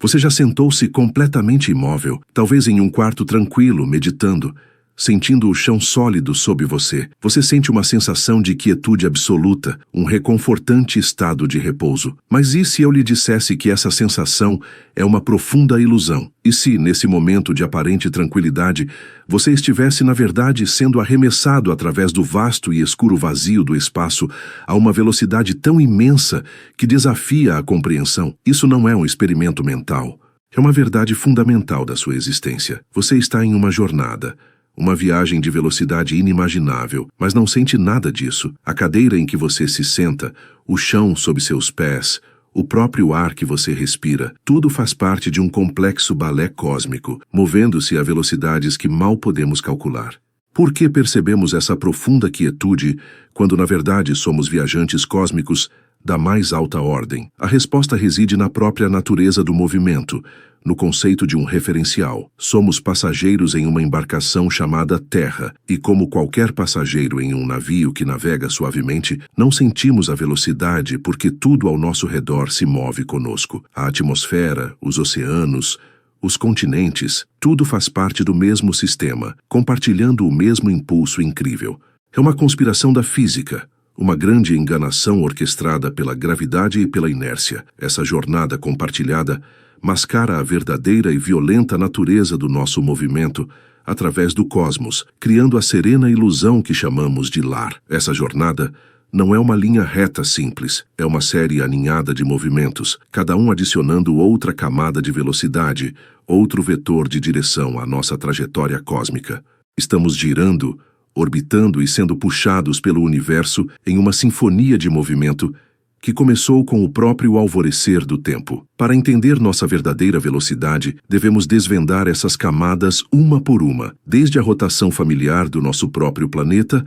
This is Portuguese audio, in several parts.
Você já sentou-se completamente imóvel, talvez em um quarto tranquilo, meditando, sentindo o chão sólido sob você. Você sente uma sensação de quietude absoluta, um reconfortante estado de repouso. Mas e se eu lhe dissesse que essa sensação é uma profunda ilusão? E se, nesse momento de aparente tranquilidade, você estivesse, na verdade, sendo arremessado através do vasto e escuro vazio do espaço a uma velocidade tão imensa que desafia a compreensão? Isso não é um experimento mental. É uma verdade fundamental da sua existência. Você está em uma jornada. Uma viagem de velocidade inimaginável, mas não sente nada disso. A cadeira em que você se senta, o chão sob seus pés, o próprio ar que você respira, tudo faz parte de um complexo balé cósmico, movendo-se a velocidades que mal podemos calcular. Por que percebemos essa profunda quietude quando na verdade somos viajantes cósmicos da mais alta ordem? A resposta reside na própria natureza do movimento, no conceito de um referencial. Somos passageiros em uma embarcação chamada Terra, e como qualquer passageiro em um navio que navega suavemente, não sentimos a velocidade porque tudo ao nosso redor se move conosco. A atmosfera, os oceanos, os continentes, tudo faz parte do mesmo sistema, compartilhando o mesmo impulso incrível. É uma conspiração da física, uma grande enganação orquestrada pela gravidade e pela inércia. Essa jornada compartilhada mascara a verdadeira e violenta natureza do nosso movimento através do cosmos, criando a serena ilusão que chamamos de lar. Essa jornada não é uma linha reta simples, é uma série aninhada de movimentos, cada um adicionando outra camada de velocidade, outro vetor de direção à nossa trajetória cósmica. Estamos girando, orbitando e sendo puxados pelo universo em uma sinfonia de movimento que começou com o próprio alvorecer do tempo. Para entender nossa verdadeira velocidade, devemos desvendar essas camadas uma por uma, desde a rotação familiar do nosso próprio planeta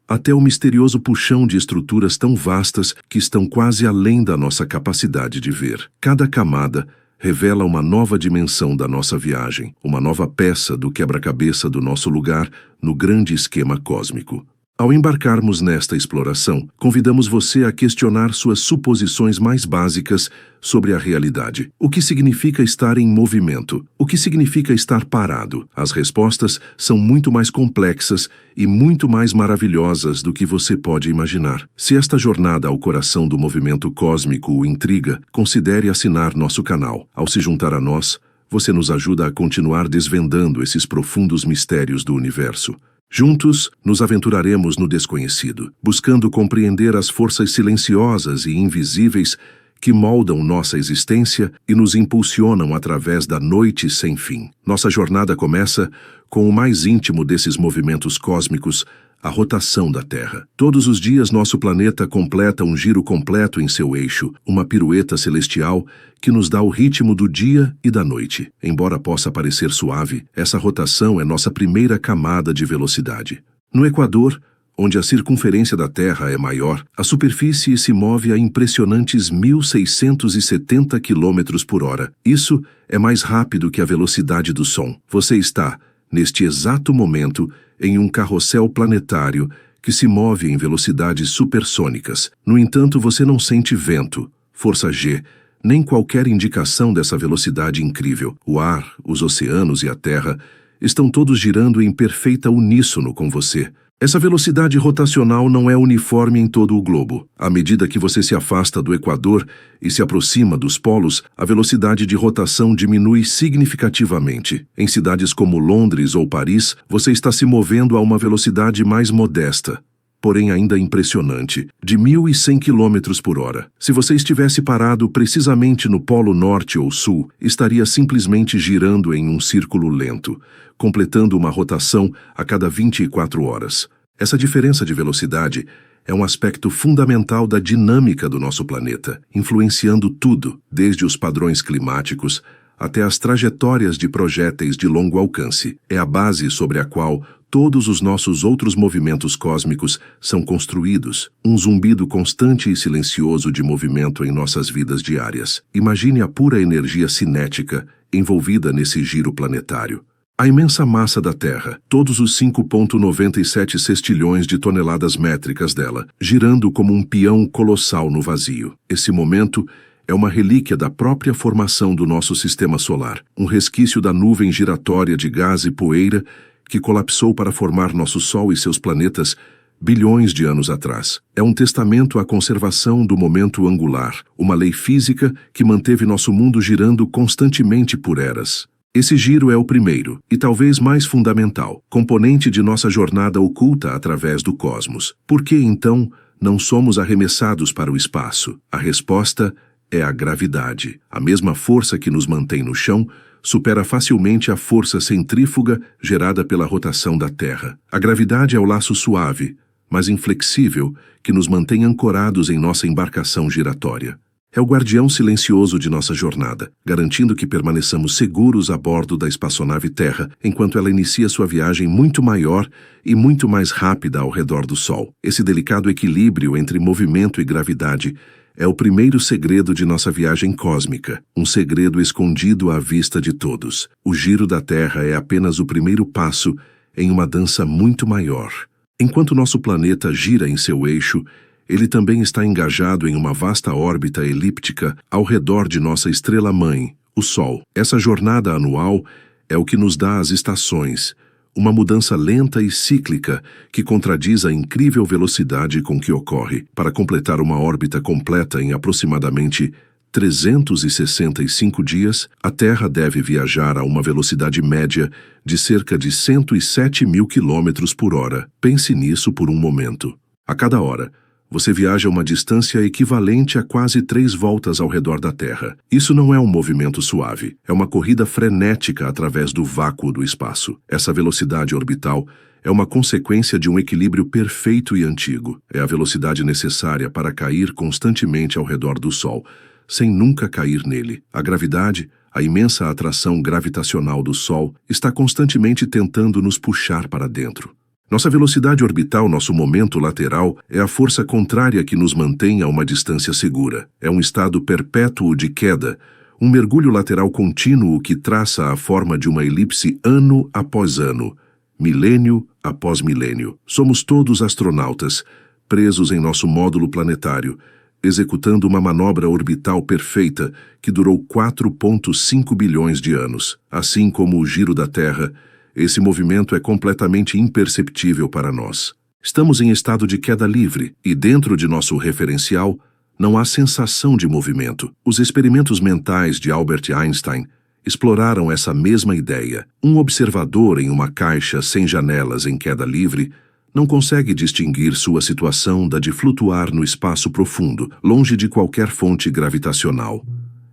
até o misterioso puxão de estruturas tão vastas que estão quase além da nossa capacidade de ver. Cada camada revela uma nova dimensão da nossa viagem, uma nova peça do quebra-cabeça do nosso lugar no grande esquema cósmico. Ao embarcarmos nesta exploração, convidamos você a questionar suas suposições mais básicas sobre a realidade. O que significa estar em movimento? O que significa estar parado? As respostas são muito mais complexas e muito mais maravilhosas do que você pode imaginar. Se esta jornada ao coração do movimento cósmico o intriga, considere assinar nosso canal. Ao se juntar a nós, você nos ajuda a continuar desvendando esses profundos mistérios do universo. Juntos, nos aventuraremos no desconhecido, buscando compreender as forças silenciosas e invisíveis que moldam nossa existência e nos impulsionam através da noite sem fim. Nossa jornada começa com o mais íntimo desses movimentos cósmicos, a rotação da Terra. Todos os dias nosso planeta completa um giro completo em seu eixo, uma pirueta celestial que nos dá o ritmo do dia e da noite. Embora possa parecer suave, essa rotação é nossa primeira camada de velocidade. No Equador, onde a circunferência da Terra é maior, a superfície se move a impressionantes 1.670 km por hora. Isso é mais rápido que a velocidade do som. Você está, neste exato momento, em um carrossel planetário que se move em velocidades supersônicas. No entanto, você não sente vento, força G, nem qualquer indicação dessa velocidade incrível. O ar, os oceanos e a Terra estão todos girando em perfeita uníssono com você. Essa velocidade rotacional não é uniforme em todo o globo. À medida que você se afasta do Equador e se aproxima dos polos, a velocidade de rotação diminui significativamente. Em cidades como Londres ou Paris, você está se movendo a uma velocidade mais modesta, porém ainda impressionante, de 1.100 km por hora. Se você estivesse parado precisamente no Polo Norte ou Sul, estaria simplesmente girando em um círculo lento, completando uma rotação a cada 24 horas. Essa diferença de velocidade é um aspecto fundamental da dinâmica do nosso planeta, influenciando tudo, desde os padrões climáticos até as trajetórias de projéteis de longo alcance. É a base sobre a qual todos os nossos outros movimentos cósmicos são construídos, um zumbido constante e silencioso de movimento em nossas vidas diárias. Imagine a pura energia cinética envolvida nesse giro planetário. A imensa massa da Terra, todos os 5,97 sextilhões de toneladas métricas dela, girando como um peão colossal no vazio. Esse momento É uma relíquia da própria formação do nosso sistema solar, um resquício da nuvem giratória de gás e poeira que colapsou para formar nosso Sol e seus planetas bilhões de anos atrás. É um testamento à conservação do momento angular, uma lei física que manteve nosso mundo girando constantemente por eras. Esse giro é o primeiro, e talvez mais fundamental, componente de nossa jornada oculta através do cosmos. Por que, então, não somos arremessados para o espaço? A resposta é a gravidade. A mesma força que nos mantém no chão supera facilmente a força centrífuga gerada pela rotação da Terra. A gravidade é o laço suave, mas inflexível, que nos mantém ancorados em nossa embarcação giratória. É o guardião silencioso de nossa jornada, garantindo que permaneçamos seguros a bordo da espaçonave Terra, enquanto ela inicia sua viagem muito maior e muito mais rápida ao redor do Sol. Esse delicado equilíbrio entre movimento e gravidade é o primeiro segredo de nossa viagem cósmica, um segredo escondido à vista de todos. O giro da Terra é apenas o primeiro passo em uma dança muito maior. Enquanto nosso planeta gira em seu eixo, ele também está engajado em uma vasta órbita elíptica ao redor de nossa estrela-mãe, o Sol. Essa jornada anual é o que nos dá as estações, uma mudança lenta e cíclica que contradiz a incrível velocidade com que ocorre. Para completar uma órbita completa em aproximadamente 365 dias, a Terra deve viajar a uma velocidade média de cerca de 107 mil quilômetros por hora. Pense nisso por um momento. A cada hora, você viaja uma distância equivalente a quase 3 voltas ao redor da Terra. Isso não é um movimento suave, é uma corrida frenética através do vácuo do espaço. Essa velocidade orbital é uma consequência de um equilíbrio perfeito e antigo. É a velocidade necessária para cair constantemente ao redor do Sol, sem nunca cair nele. A gravidade, a imensa atração gravitacional do Sol, está constantemente tentando nos puxar para dentro. Nossa velocidade orbital, nosso momento lateral, é a força contrária que nos mantém a uma distância segura. É um estado perpétuo de queda, um mergulho lateral contínuo que traça a forma de uma elipse ano após ano, milênio após milênio. Somos todos astronautas, presos em nosso módulo planetário, executando uma manobra orbital perfeita que durou 4,5 bilhões de anos. Assim como o giro da Terra, esse movimento é completamente imperceptível para nós. Estamos em estado de queda livre e dentro de nosso referencial não há sensação de movimento. Os experimentos mentais de Albert Einstein exploraram essa mesma ideia. Um observador em uma caixa sem janelas em queda livre não consegue distinguir sua situação da de flutuar no espaço profundo, longe de qualquer fonte gravitacional.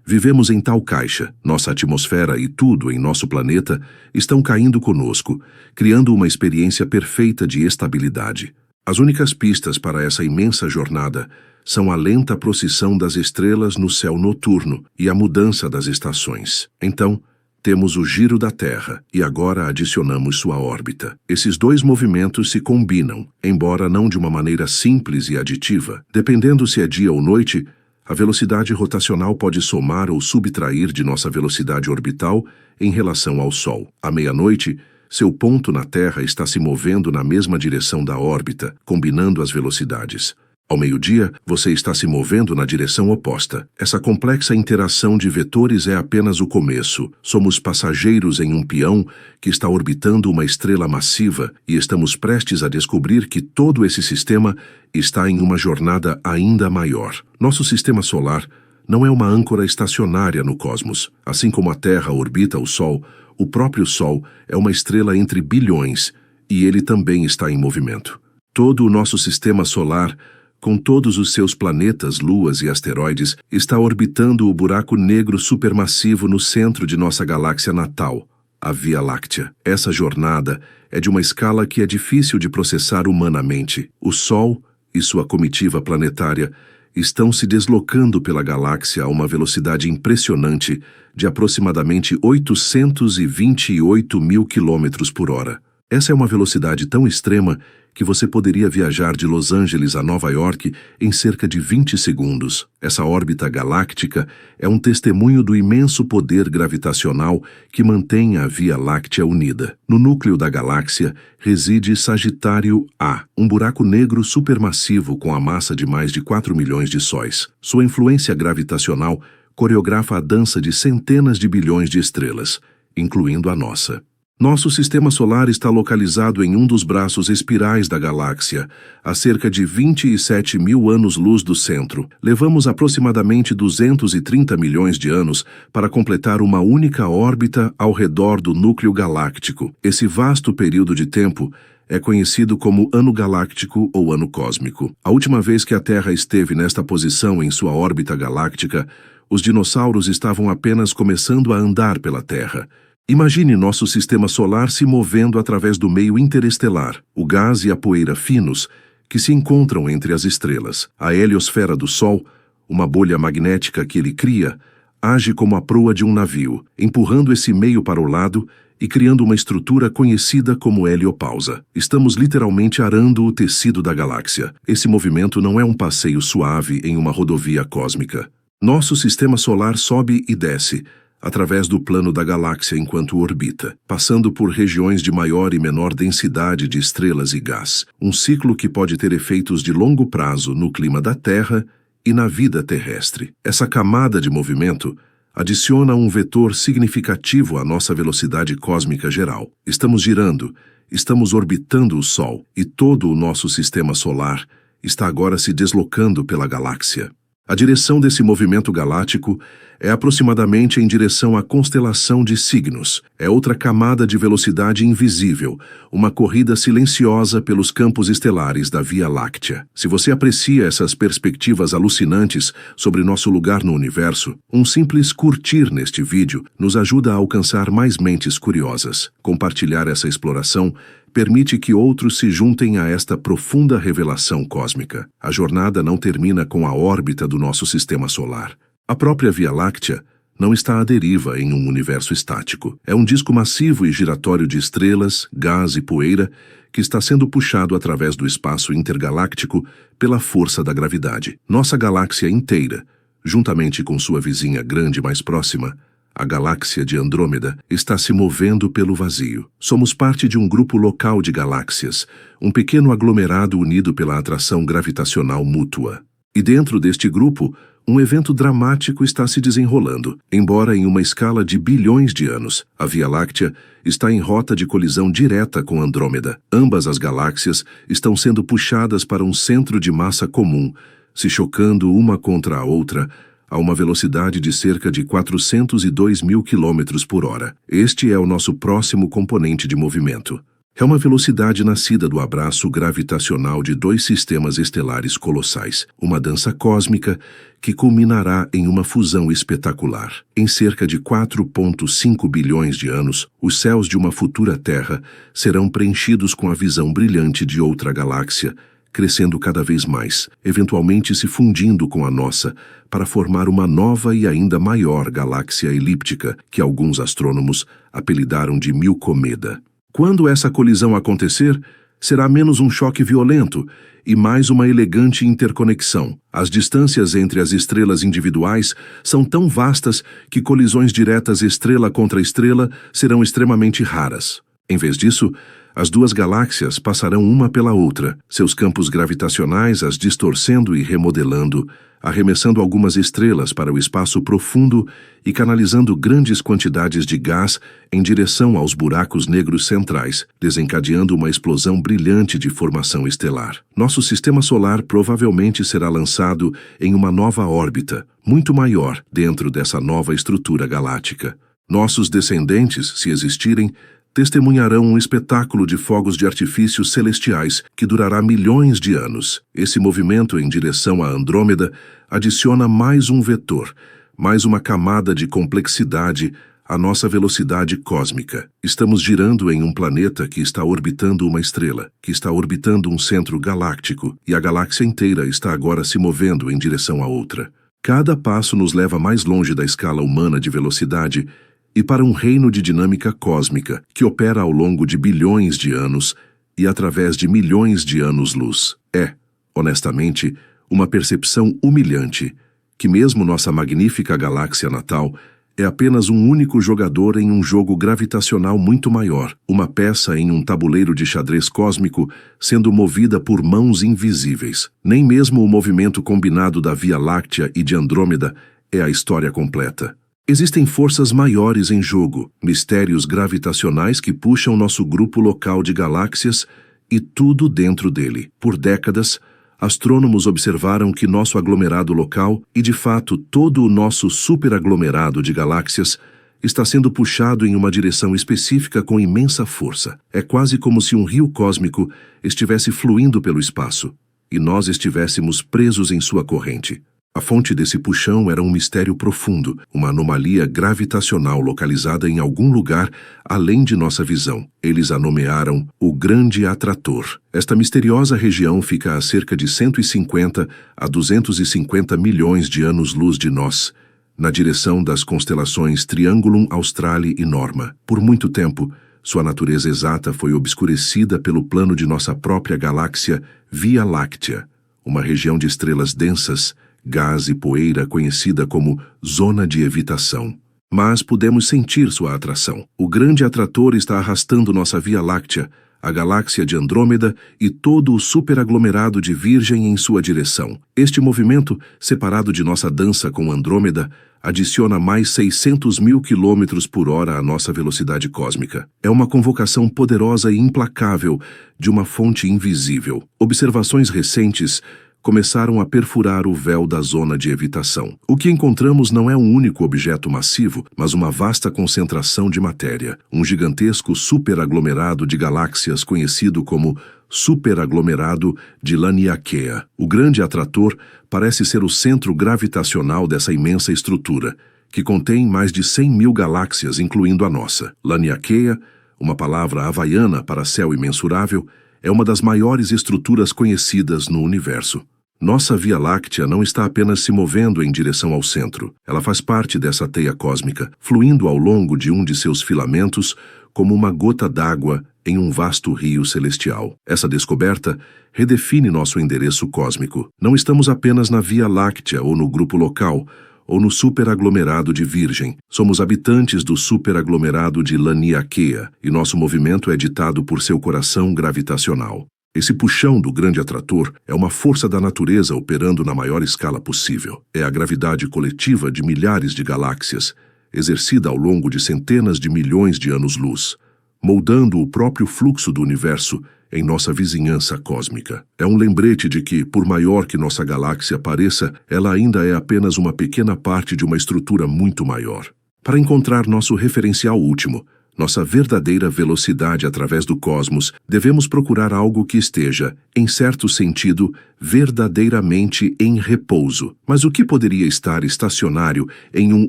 Vivemos em tal caixa, nossa atmosfera e tudo em nosso planeta estão caindo conosco, criando uma experiência perfeita de estabilidade. As únicas pistas para essa imensa jornada são a lenta procissão das estrelas no céu noturno e a mudança das estações. Então, temos o giro da Terra e agora adicionamos sua órbita. Esses dois movimentos se combinam, embora não de uma maneira simples e aditiva. Dependendo se é dia ou noite, a velocidade rotacional pode somar ou subtrair de nossa velocidade orbital em relação ao Sol. À meia-noite, seu ponto na Terra está se movendo na mesma direção da órbita, combinando as velocidades. Ao meio-dia, você está se movendo na direção oposta. Essa complexa interação de vetores é apenas o começo. Somos passageiros em um peão que está orbitando uma estrela massiva e estamos prestes a descobrir que todo esse sistema está em uma jornada ainda maior. Nosso sistema solar não é uma âncora estacionária no cosmos. Assim como a Terra orbita o Sol, o próprio Sol é uma estrela entre bilhões e ele também está em movimento. Todo o nosso sistema solar, com todos os seus planetas, luas e asteroides, está orbitando o buraco negro supermassivo no centro de nossa galáxia natal, a Via Láctea. Essa jornada é de uma escala que é difícil de processar humanamente. O Sol e sua comitiva planetária estão se deslocando pela galáxia a uma velocidade impressionante de aproximadamente 828 mil quilômetros por hora. Essa é uma velocidade tão extrema que você poderia viajar de Los Angeles a Nova York em cerca de 20 segundos. Essa órbita galáctica é um testemunho do imenso poder gravitacional que mantém a Via Láctea unida. No núcleo da galáxia reside Sagitário A, um buraco negro supermassivo com a massa de mais de 4 milhões de sóis. Sua influência gravitacional coreografa a dança de centenas de bilhões de estrelas, incluindo a nossa. Nosso sistema solar está localizado em um dos braços espirais da galáxia, a cerca de 27 mil anos-luz do centro. Levamos aproximadamente 230 milhões de anos para completar uma única órbita ao redor do núcleo galáctico. Esse vasto período de tempo é conhecido como ano galáctico ou ano cósmico. A última vez que a Terra esteve nesta posição em sua órbita galáctica, os dinossauros estavam apenas começando a andar pela Terra. Imagine nosso sistema solar se movendo através do meio interestelar, o gás e a poeira finos que se encontram entre as estrelas. A heliosfera do Sol, uma bolha magnética que ele cria, age como a proa de um navio, empurrando esse meio para o lado e criando uma estrutura conhecida como heliopausa. Estamos literalmente arando o tecido da galáxia. Esse movimento não é um passeio suave em uma rodovia cósmica. Nosso sistema solar sobe e desce através do plano da galáxia enquanto orbita, passando por regiões de maior e menor densidade de estrelas e gás, um ciclo que pode ter efeitos de longo prazo no clima da Terra e na vida terrestre. Essa camada de movimento adiciona um vetor significativo à nossa velocidade cósmica geral. Estamos girando, estamos orbitando o Sol, e todo o nosso sistema solar está agora se deslocando pela galáxia. A direção desse movimento galáctico é aproximadamente em direção à constelação de Cygnus. É outra camada de velocidade invisível, uma corrida silenciosa pelos campos estelares da Via Láctea. Se você aprecia essas perspectivas alucinantes sobre nosso lugar no universo, um simples curtir neste vídeo nos ajuda a alcançar mais mentes curiosas. Compartilhar essa exploração permite que outros se juntem a esta profunda revelação cósmica. A jornada não termina com a órbita do nosso sistema solar. A própria Via Láctea não está à deriva em um universo estático. É um disco massivo e giratório de estrelas, gás e poeira que está sendo puxado através do espaço intergaláctico pela força da gravidade. Nossa galáxia inteira, juntamente com sua vizinha grande mais próxima, a galáxia de Andrômeda, está se movendo pelo vazio. Somos parte de um grupo local de galáxias, um pequeno aglomerado unido pela atração gravitacional mútua. E dentro deste grupo, um evento dramático está se desenrolando. Embora em uma escala de bilhões de anos, a Via Láctea está em rota de colisão direta com Andrômeda. Ambas as galáxias estão sendo puxadas para um centro de massa comum, se chocando uma contra a outra, a uma velocidade de cerca de 402 mil km por hora. Este é o nosso próximo componente de movimento. É uma velocidade nascida do abraço gravitacional de dois sistemas estelares colossais, uma dança cósmica que culminará em uma fusão espetacular. Em cerca de 4,5 bilhões de anos, os céus de uma futura Terra serão preenchidos com a visão brilhante de outra galáxia, crescendo cada vez mais, eventualmente se fundindo com a nossa, para formar uma nova e ainda maior galáxia elíptica que alguns astrônomos apelidaram de Milcomeda. Quando essa colisão acontecer, será menos um choque violento e mais uma elegante interconexão. As distâncias entre as estrelas individuais são tão vastas que colisões diretas estrela contra estrela serão extremamente raras. Em vez disso, as duas galáxias passarão uma pela outra, seus campos gravitacionais as distorcendo e remodelando, arremessando algumas estrelas para o espaço profundo e canalizando grandes quantidades de gás em direção aos buracos negros centrais, desencadeando uma explosão brilhante de formação estelar. Nosso sistema solar provavelmente será lançado em uma nova órbita, muito maior dentro dessa nova estrutura galáctica. Nossos descendentes, se existirem, testemunharão um espetáculo de fogos de artifício celestiais que durará milhões de anos. Esse movimento em direção a Andrômeda adiciona mais um vetor, mais uma camada de complexidade à nossa velocidade cósmica. Estamos girando em um planeta que está orbitando uma estrela, que está orbitando um centro galáctico, e a galáxia inteira está agora se movendo em direção a outra. Cada passo nos leva mais longe da escala humana de velocidade e para um reino de dinâmica cósmica que opera ao longo de bilhões de anos e através de milhões de anos-luz. É, honestamente, uma percepção humilhante que mesmo nossa magnífica galáxia natal é apenas um único jogador em um jogo gravitacional muito maior, uma peça em um tabuleiro de xadrez cósmico sendo movida por mãos invisíveis. Nem mesmo o movimento combinado da Via Láctea e de Andrômeda é a história completa. Existem forças maiores em jogo, mistérios gravitacionais que puxam nosso grupo local de galáxias e tudo dentro dele. Por décadas, astrônomos observaram que nosso aglomerado local, e de fato todo o nosso superaglomerado de galáxias, está sendo puxado em uma direção específica com imensa força. É quase como se um rio cósmico estivesse fluindo pelo espaço, e nós estivéssemos presos em sua corrente. A fonte desse puxão era um mistério profundo, uma anomalia gravitacional localizada em algum lugar além de nossa visão. Eles a nomearam o Grande Atrator. Esta misteriosa região fica a cerca de 150 a 250 milhões de anos-luz de nós, na direção das constelações Triangulum Australe e Norma. Por muito tempo, sua natureza exata foi obscurecida pelo plano de nossa própria galáxia Via Láctea, uma região de estrelas densas, gás e poeira conhecida como zona de evitação. Mas podemos sentir sua atração. O grande atrator está arrastando nossa Via Láctea, a galáxia de Andrômeda e todo o superaglomerado de Virgem em sua direção. Este movimento, separado de nossa dança com Andrômeda, adiciona mais 600 mil quilômetros por hora à nossa velocidade cósmica. É uma convocação poderosa e implacável de uma fonte invisível. Observações recentes começaram a perfurar o véu da zona de evitação. O que encontramos não é um único objeto massivo, mas uma vasta concentração de matéria, um gigantesco superaglomerado de galáxias conhecido como superaglomerado de Laniakea. O grande atrator parece ser o centro gravitacional dessa imensa estrutura, que contém mais de 100 mil galáxias, incluindo a nossa. Laniakea, uma palavra havaiana para céu imensurável, é uma das maiores estruturas conhecidas no universo. Nossa Via Láctea não está apenas se movendo em direção ao centro. Ela faz parte dessa teia cósmica, fluindo ao longo de um de seus filamentos como uma gota d'água em um vasto rio celestial. Essa descoberta redefine nosso endereço cósmico. Não estamos apenas na Via Láctea ou no grupo local, ou no superaglomerado de Virgem. Somos habitantes do superaglomerado de Laniakea, e nosso movimento é ditado por seu coração gravitacional. Esse puxão do grande atrator é uma força da natureza operando na maior escala possível. É a gravidade coletiva de milhares de galáxias, exercida ao longo de centenas de milhões de anos-luz, moldando o próprio fluxo do universo em nossa vizinhança cósmica. É um lembrete de que, por maior que nossa galáxia pareça, ela ainda é apenas uma pequena parte de uma estrutura muito maior. Para encontrar nosso referencial último, nossa verdadeira velocidade através do cosmos, devemos procurar algo que esteja, em certo sentido, verdadeiramente em repouso. Mas o que poderia estar estacionário em um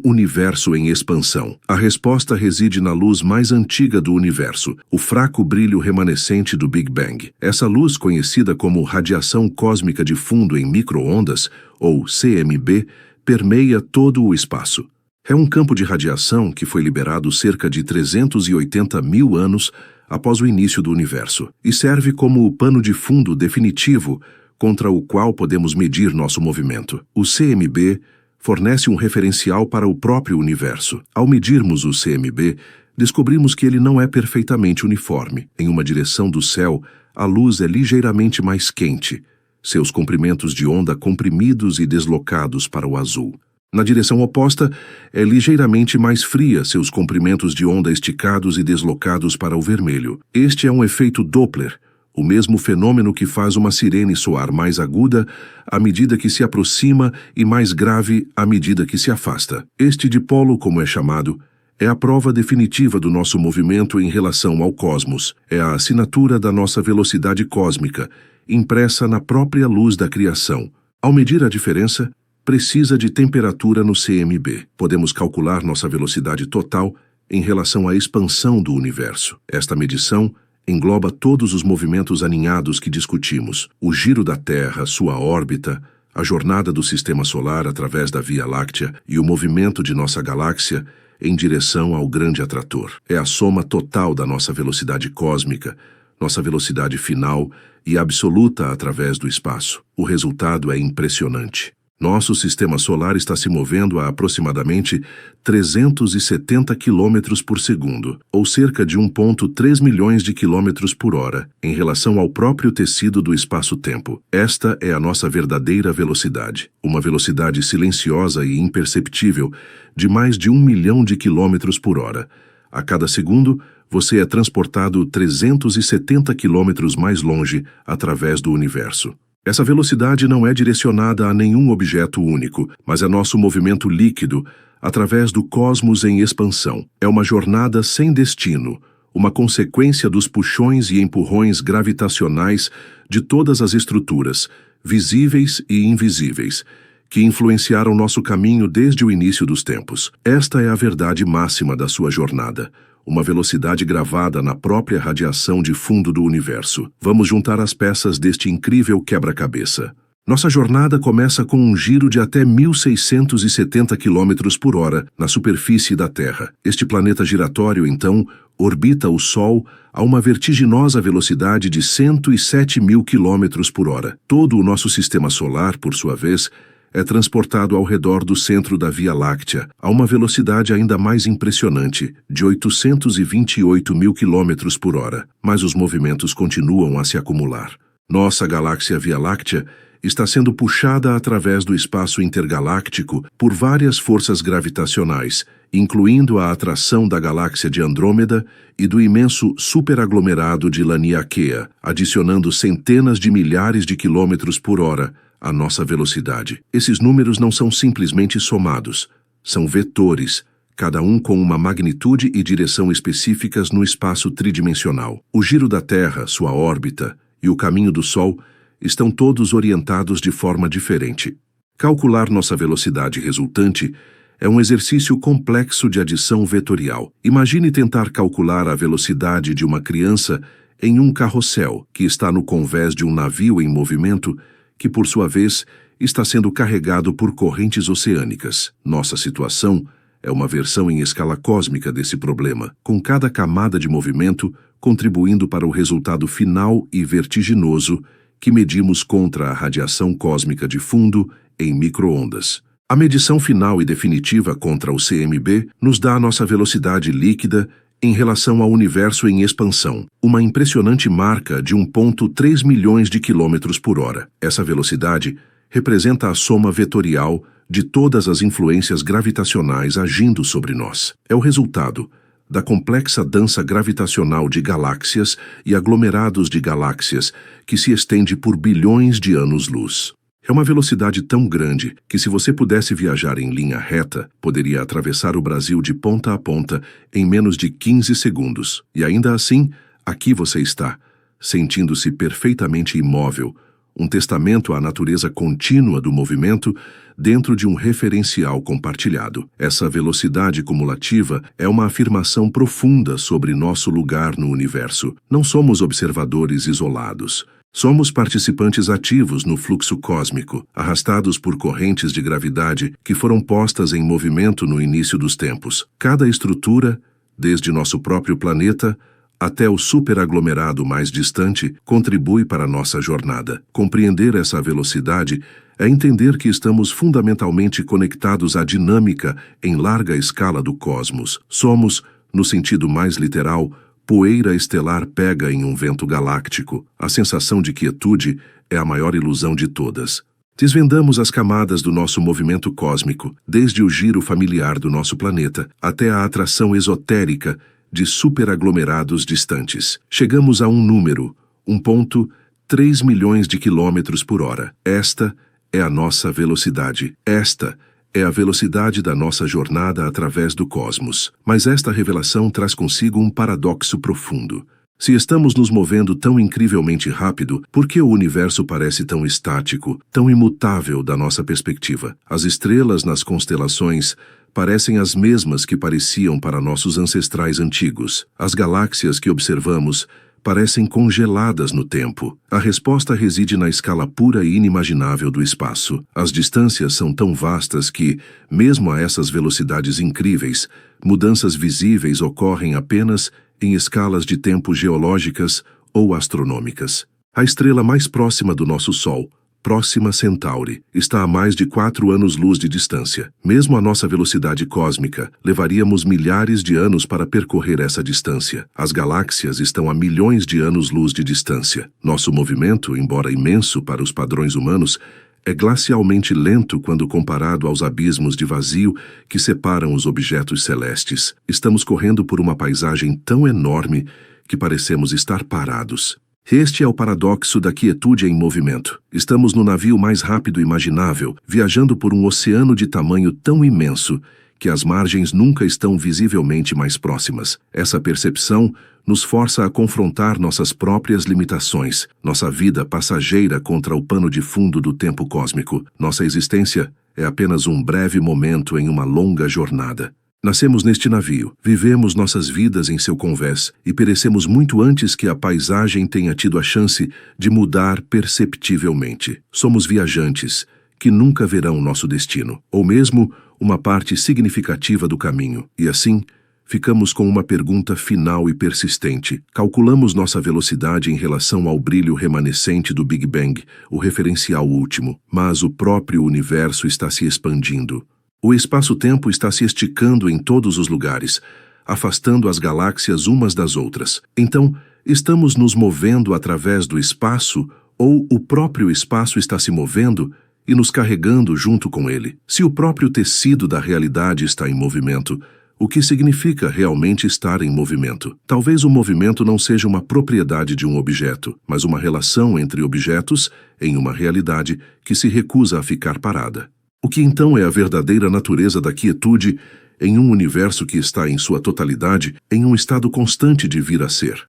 universo em expansão? A resposta reside na luz mais antiga do universo, o fraco brilho remanescente do Big Bang. Essa luz, conhecida como radiação cósmica de fundo em micro-ondas, ou CMB, permeia todo o espaço. É um campo de radiação que foi liberado cerca de 380 mil anos após o início do universo e serve como o pano de fundo definitivo contra o qual podemos medir nosso movimento. O CMB fornece um referencial para o próprio universo. Ao medirmos o CMB, descobrimos que ele não é perfeitamente uniforme. Em uma direção do céu, a luz é ligeiramente mais quente, seus comprimentos de onda comprimidos e deslocados para o azul. Na direção oposta, é ligeiramente mais fria, seus comprimentos de onda esticados e deslocados para o vermelho. Este é um efeito Doppler, o mesmo fenômeno que faz uma sirene soar mais aguda à medida que se aproxima e mais grave à medida que se afasta. Este dipolo, como é chamado, é a prova definitiva do nosso movimento em relação ao cosmos. É a assinatura da nossa velocidade cósmica, impressa na própria luz da criação. Ao medir a diferença, precisa de temperatura no CMB. Podemos calcular nossa velocidade total em relação à expansão do universo. Esta medição engloba todos os movimentos aninhados que discutimos: o giro da Terra, sua órbita, a jornada do Sistema Solar através da Via Láctea e o movimento de nossa galáxia em direção ao grande atrator. É a soma total da nossa velocidade cósmica, nossa velocidade final e absoluta através do espaço. O resultado é impressionante. Nosso sistema solar está se movendo a aproximadamente 370 km por segundo, ou cerca de 1,3 milhões de quilômetros por hora, em relação ao próprio tecido do espaço-tempo. Esta é a nossa verdadeira velocidade, uma velocidade silenciosa e imperceptível de mais de 1 milhão de quilômetros por hora. A cada segundo, você é transportado 370 quilômetros mais longe através do universo. Essa velocidade não é direcionada a nenhum objeto único, mas é nosso movimento líquido através do cosmos em expansão. É uma jornada sem destino, uma consequência dos puxões e empurrões gravitacionais de todas as estruturas, visíveis e invisíveis, que influenciaram nosso caminho desde o início dos tempos. Esta é a verdade máxima da sua jornada. Uma velocidade gravada na própria radiação de fundo do universo. Vamos juntar as peças deste incrível quebra-cabeça. Nossa jornada começa com um giro de até 1.670 km por hora na superfície da Terra. Este planeta giratório, então, orbita o Sol a uma vertiginosa velocidade de 107.000 km por hora. Todo o nosso sistema solar, por sua vez, é transportado ao redor do centro da Via Láctea a uma velocidade ainda mais impressionante, de 828.000 km por hora. Mas os movimentos continuam a se acumular. Nossa galáxia Via Láctea está sendo puxada através do espaço intergaláctico por várias forças gravitacionais, incluindo a atração da galáxia de Andrômeda e do imenso superaglomerado de Laniakea, adicionando centenas de milhares de quilômetros por hora à nossa velocidade. Esses números não são simplesmente somados, são vetores, cada um com uma magnitude e direção específicas no espaço tridimensional. O giro da Terra, sua órbita e o caminho do Sol estão todos orientados de forma diferente. Calcular nossa velocidade resultante é um exercício complexo de adição vetorial. Imagine tentar calcular a velocidade de uma criança em um carrossel que está no convés de um navio em movimento que, por sua vez, está sendo carregado por correntes oceânicas. Nossa situação é uma versão em escala cósmica desse problema, com cada camada de movimento contribuindo para o resultado final e vertiginoso que medimos contra a radiação cósmica de fundo em micro-ondas. A medição final e definitiva contra o CMB nos dá a nossa velocidade líquida em relação ao universo em expansão, uma impressionante marca de 1,3 milhões de quilômetros por hora. Essa velocidade representa a soma vetorial de todas as influências gravitacionais agindo sobre nós. É o resultado da complexa dança gravitacional de galáxias e aglomerados de galáxias que se estende por bilhões de anos-luz. É uma velocidade tão grande que, se você pudesse viajar em linha reta, poderia atravessar o Brasil de ponta a ponta em menos de 15 segundos. E ainda assim, aqui você está, sentindo-se perfeitamente imóvel, um testamento à natureza contínua do movimento dentro de um referencial compartilhado. Essa velocidade cumulativa é uma afirmação profunda sobre nosso lugar no universo. Não somos observadores isolados. Somos participantes ativos no fluxo cósmico, arrastados por correntes de gravidade que foram postas em movimento no início dos tempos. Cada estrutura, desde nosso próprio planeta até o superaglomerado mais distante, contribui para nossa jornada. Compreender essa velocidade é entender que estamos fundamentalmente conectados à dinâmica em larga escala do cosmos. Somos, no sentido mais literal, poeira estelar pega em um vento galáctico. A sensação de quietude é a maior ilusão de todas. Desvendamos as camadas do nosso movimento cósmico, desde o giro familiar do nosso planeta até a atração esotérica de superaglomerados distantes. Chegamos a um número, 1,3 milhões de quilômetros por hora. Esta é a nossa velocidade. Esta é a velocidade da nossa jornada através do cosmos. Mas esta revelação traz consigo um paradoxo profundo. Se estamos nos movendo tão incrivelmente rápido, por que o universo parece tão estático, tão imutável da nossa perspectiva? As estrelas nas constelações parecem as mesmas que pareciam para nossos ancestrais antigos. As galáxias que observamos parecem congeladas no tempo. A resposta reside na escala pura e inimaginável do espaço. As distâncias são tão vastas que, mesmo a essas velocidades incríveis, mudanças visíveis ocorrem apenas em escalas de tempo geológicas ou astronômicas. A estrela mais próxima do nosso Sol, Próxima Centauri, está a mais de 4 anos-luz de distância. Mesmo a nossa velocidade cósmica, levaríamos milhares de anos para percorrer essa distância. As galáxias estão a milhões de anos-luz de distância. Nosso movimento, embora imenso para os padrões humanos, é glacialmente lento quando comparado aos abismos de vazio que separam os objetos celestes. Estamos correndo por uma paisagem tão enorme que parecemos estar parados. Este é o paradoxo da quietude em movimento. Estamos no navio mais rápido imaginável, viajando por um oceano de tamanho tão imenso que as margens nunca estão visivelmente mais próximas. Essa percepção nos força a confrontar nossas próprias limitações, nossa vida passageira contra o pano de fundo do tempo cósmico. Nossa existência é apenas um breve momento em uma longa jornada. Nascemos neste navio, vivemos nossas vidas em seu convés e perecemos muito antes que a paisagem tenha tido a chance de mudar perceptivelmente. Somos viajantes que nunca verão nosso destino, ou mesmo uma parte significativa do caminho. E assim, ficamos com uma pergunta final e persistente. Calculamos nossa velocidade em relação ao brilho remanescente do Big Bang, o referencial último, mas o próprio universo está se expandindo. O espaço-tempo está se esticando em todos os lugares, afastando as galáxias umas das outras. Então, estamos nos movendo através do espaço ou o próprio espaço está se movendo e nos carregando junto com ele? Se o próprio tecido da realidade está em movimento, o que significa realmente estar em movimento? Talvez o movimento não seja uma propriedade de um objeto, mas uma relação entre objetos em uma realidade que se recusa a ficar parada. O que então é a verdadeira natureza da quietude em um universo que está em sua totalidade em um estado constante de vir a ser?